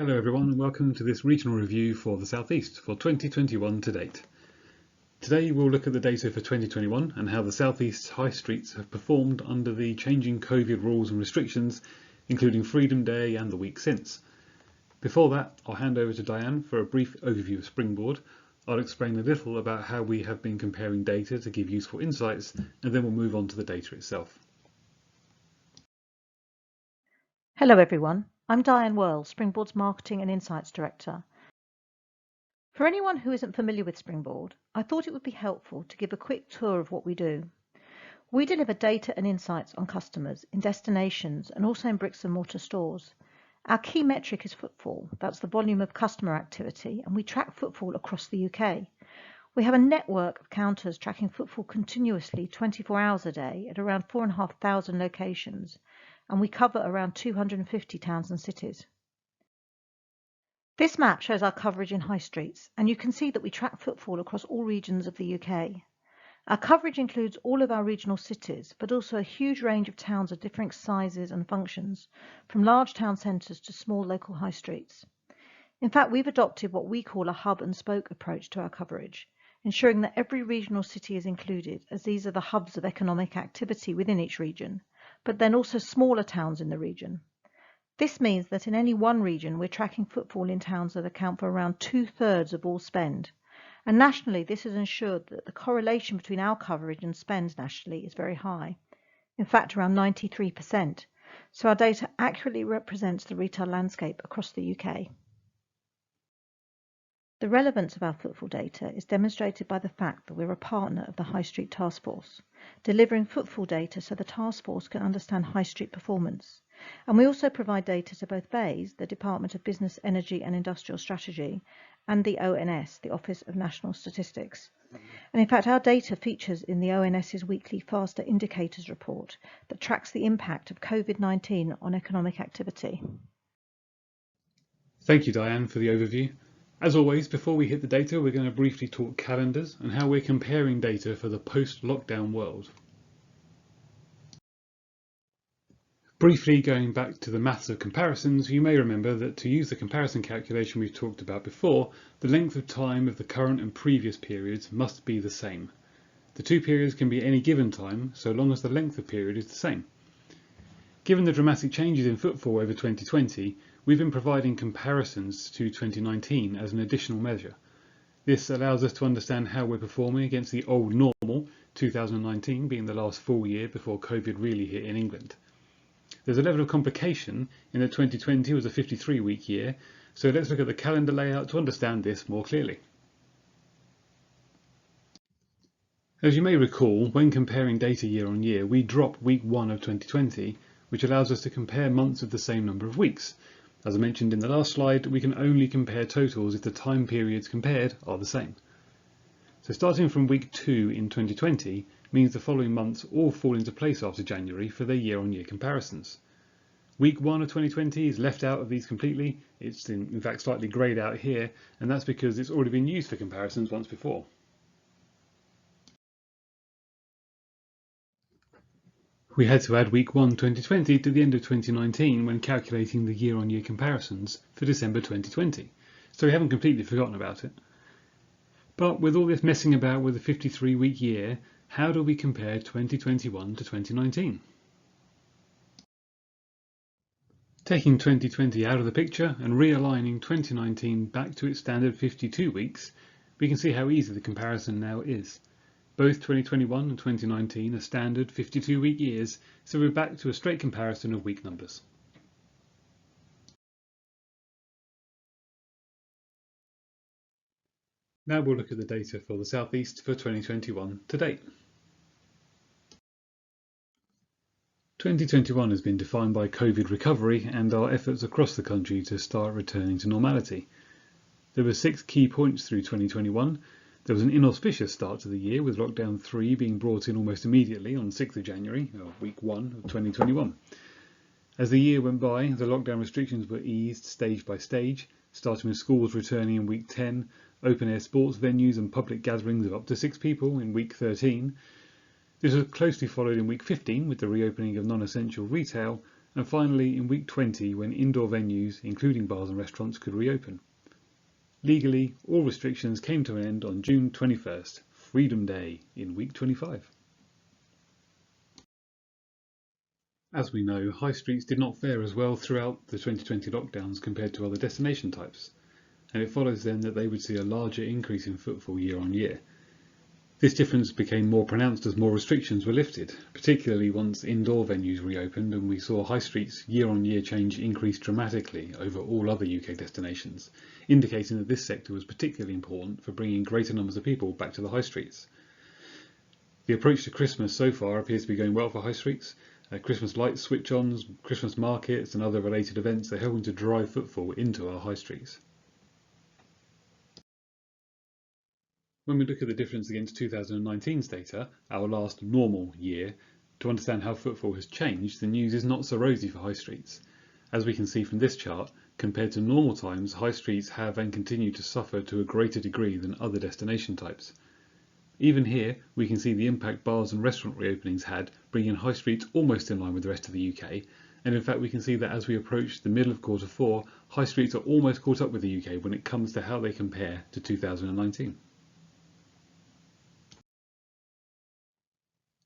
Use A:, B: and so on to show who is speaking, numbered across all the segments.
A: Hello everyone and welcome to this regional review for the South East for 2021 to date. Today we'll look at the data for 2021 and how the South East's high streets have performed under the changing COVID rules and restrictions, including Freedom Day and the week since. Before that, I'll hand over to Diane for a brief overview of Springboard. I'll explain a little about how we have been comparing data to give useful insights, and then we'll move on to the data itself.
B: Hello everyone, I'm Diane Worrell, Springboard's Marketing and Insights Director. For anyone who isn't familiar with Springboard, I thought it would be helpful to give a quick tour of what we do. We deliver data and insights on customers in destinations and also in bricks and mortar stores. Our key metric is footfall, that's the volume of customer activity, and we track footfall across the UK. We have a network of counters tracking footfall continuously 24 hours a day at around 4,500 locations, and we cover around 250 towns and cities. This map shows our coverage in high streets, and you can see that we track footfall across all regions of the UK. Our coverage includes all of our regional cities, but also a huge range of towns of different sizes and functions, from large town centres to small local high streets. In fact, we've adopted what we call a hub and spoke approach to our coverage, ensuring that every regional city is included, as these are the hubs of economic activity within each region, but then also smaller towns in the region. This means that in any one region, we're tracking footfall in towns that account for around 2/3 of all spend. And nationally, this has ensured that the correlation between our coverage and spend nationally is very high. In fact, around 93%. So our data accurately represents the retail landscape across the UK. The relevance of our footfall data is demonstrated by the fact that we're a partner of the High Street Task Force, delivering footfall data so the task force can understand high street performance. And we also provide data to both BEIS, the Department of Business, Energy and Industrial Strategy, and the ONS, the Office of National Statistics. And in fact, our data features in the ONS's weekly Faster Indicators report that tracks the impact of COVID-19 on economic activity.
A: Thank you, Diane, for the overview. As always, before we hit the data, we're going to briefly talk calendars and how we're comparing data for the post-lockdown world. Briefly going back to the maths of comparisons, you may remember that to use the comparison calculation we've talked about before, the length of time of the current and previous periods must be the same. The two periods can be any given time, so long as the length of period is the same. Given the dramatic changes in footfall over 2020, we've been providing comparisons to 2019 as an additional measure. This allows us to understand how we're performing against the old normal, 2019 being the last full year before COVID really hit in England. There's a level of complication in that 2020 was a 53-week year, so let's look at the calendar layout to understand this more clearly. As you may recall, when comparing data year on year, we drop week 1 of 2020, which allows us to compare months of the same number of weeks. As I mentioned in the last slide, we can only compare totals if the time periods compared are the same. So starting from week 2 in 2020 means the following months all fall into place after January for their year-on-year comparisons. Week 1 of 2020 is left out of these completely. It's in fact slightly greyed out here, and that's because it's already been used for comparisons once before. We had to add week 1 2020 to the end of 2019 when calculating the year-on-year comparisons for December 2020, so we haven't completely forgotten about it. But with all this messing about with a 53-week year, how do we compare 2021 to 2019? Taking 2020 out of the picture and realigning 2019 back to its standard 52 weeks, we can see how easy the comparison now is. Both 2021 and 2019 are standard 52-week years, so we're back to a straight comparison of week numbers. Now we'll look at the data for the South East for 2021 to date. 2021 has been defined by COVID recovery and our efforts across the country to start returning to normality. There were 6 key points through 2021. There was an inauspicious start to the year, with lockdown 3 being brought in almost immediately on 6th of January, week 1 of 2021. As the year went by, the lockdown restrictions were eased stage by stage, starting with schools returning in week 10, open-air sports venues and public gatherings of up to 6 people in week 13. This was closely followed in week 15 with the reopening of non-essential retail, and finally in week 20 when indoor venues, including bars and restaurants, could reopen. Legally, all restrictions came to an end on June 21st, Freedom Day, in week 25. As we know, high streets did not fare as well throughout the 2020 lockdowns compared to other destination types, and it follows then that they would see a larger increase in footfall year on year. This difference became more pronounced as more restrictions were lifted, particularly once indoor venues reopened, and we saw high streets year-on-year change increase dramatically over all other UK destinations, indicating that this sector was particularly important for bringing greater numbers of people back to the high streets. The approach to Christmas so far appears to be going well for high streets. Christmas lights switch-ons, Christmas markets and other related events are helping to drive footfall into our high streets. When we look at the difference against 2019's data, our last normal year, to understand how footfall has changed, the news is not so rosy for high streets. As we can see from this chart, compared to normal times, high streets have and continue to suffer to a greater degree than other destination types. Even here, we can see the impact bars and restaurant reopenings had, bringing high streets almost in line with the rest of the UK, and in fact we can see that as we approach the middle of quarter 4, high streets are almost caught up with the UK when it comes to how they compare to 2019.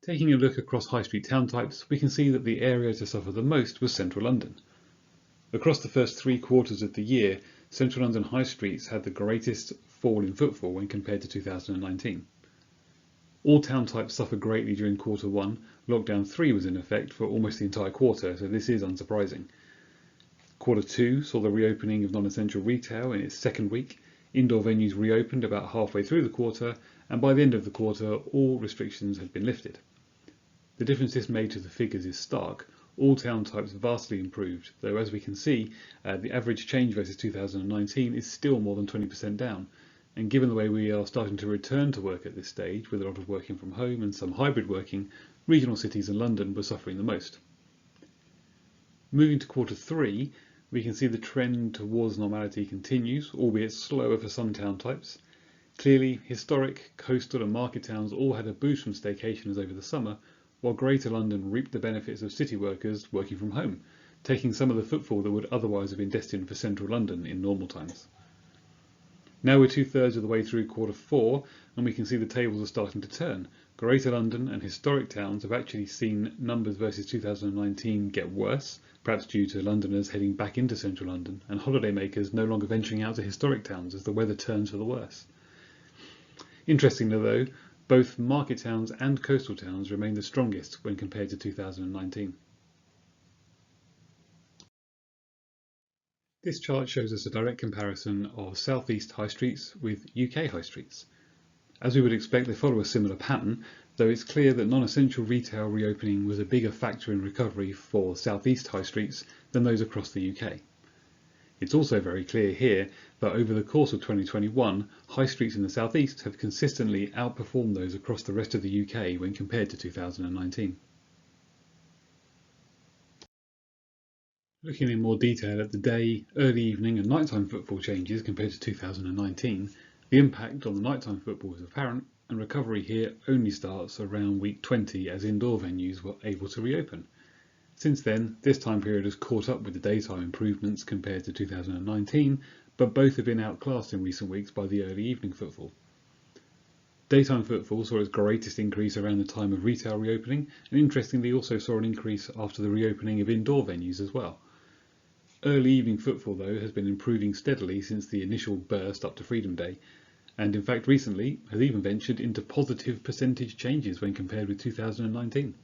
A: Taking a look across high street town types, we can see that the area to suffer the most was central London. Across the first 3 quarters of the year, central London high streets had the greatest fall in footfall when compared to 2019. All town types suffered greatly during quarter 1. Lockdown 3 was in effect for almost the entire quarter, so this is unsurprising. Quarter 2 saw the reopening of non-essential retail in its second week. Indoor venues reopened about halfway through the quarter, and by the end of the quarter, all restrictions had been lifted. The difference this made to the figures is stark. All town types vastly improved, though as we can see, the average change versus 2019 is still more than 20% down. And given the way we are starting to return to work at this stage, with a lot of working from home and some hybrid working, regional cities and London were suffering the most. Moving to quarter 3, we can see the trend towards normality continues, albeit slower for some town types. Clearly, historic, coastal and market towns all had a boost from staycations over the summer, while Greater London reaped the benefits of city workers working from home, taking some of the footfall that would otherwise have been destined for central London in normal times. Now we're 2/3 of the way through quarter 4, and we can see the tables are starting to turn. Greater London and historic towns have actually seen numbers versus 2019 get worse, perhaps due to Londoners heading back into central London and holidaymakers no longer venturing out to historic towns as the weather turns for the worse. Interestingly though, both market towns and coastal towns remain the strongest when compared to 2019. This chart shows us a direct comparison of South East high streets with UK high streets. As we would expect, they follow a similar pattern, though it's clear that non-essential retail reopening was a bigger factor in recovery for South East high streets than those across the UK. It's also very clear here that over the course of 2021, high streets in the South East have consistently outperformed those across the rest of the UK when compared to 2019. Looking in more detail at the day, early evening and nighttime footfall changes compared to 2019, the impact on the nighttime footfall is apparent, and recovery here only starts around week 20 as indoor venues were able to reopen. Since then, this time period has caught up with the daytime improvements compared to 2019, but both have been outclassed in recent weeks by the early evening footfall. Daytime footfall saw its greatest increase around the time of retail reopening, and interestingly also saw an increase after the reopening of indoor venues as well. Early evening footfall though has been improving steadily since the initial burst up to Freedom Day, and in fact recently has even ventured into positive percentage changes when compared with 2019.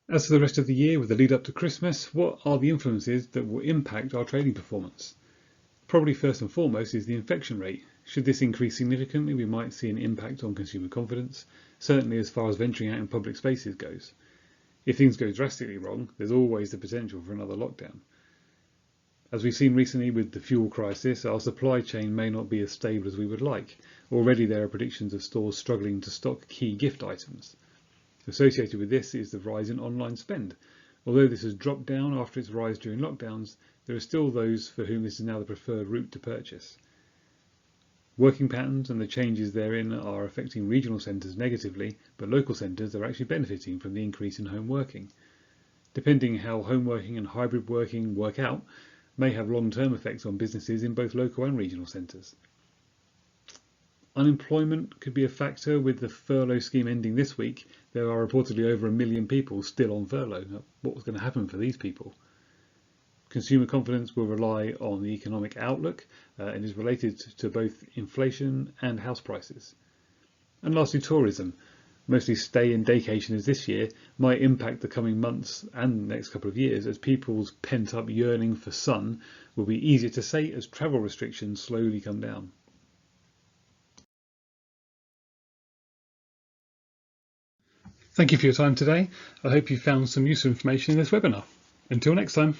A: As for the rest of the year, with the lead up to Christmas, what are the influences that will impact our trading performance? Probably first and foremost is the infection rate. Should this increase significantly, we might see an impact on consumer confidence, certainly as far as venturing out in public spaces goes. If things go drastically wrong, there's always the potential for another lockdown. As we've seen recently with the fuel crisis, our supply chain may not be as stable as we would like. Already there are predictions of stores struggling to stock key gift items. Associated with this is the rise in online spend. Although this has dropped down after its rise during lockdowns, there are still those for whom this is now the preferred route to purchase. Working patterns and the changes therein are affecting regional centres negatively, but local centres are actually benefiting from the increase in home working. Depending how home working and hybrid working work out, may have long-term effects on businesses in both local and regional centres. Unemployment could be a factor. With the furlough scheme ending this week, there are reportedly over 1 million people still on furlough. What's going to happen for these people? Consumer confidence will rely on the economic outlook and is related to both inflation and house prices. And lastly, tourism. Mostly stay and daycationers this year might impact the coming months and the next couple of years, as people's pent-up yearning for sun will be easier to sate as travel restrictions slowly come down. Thank you for your time today. I hope you found some useful information in this webinar. Until next time.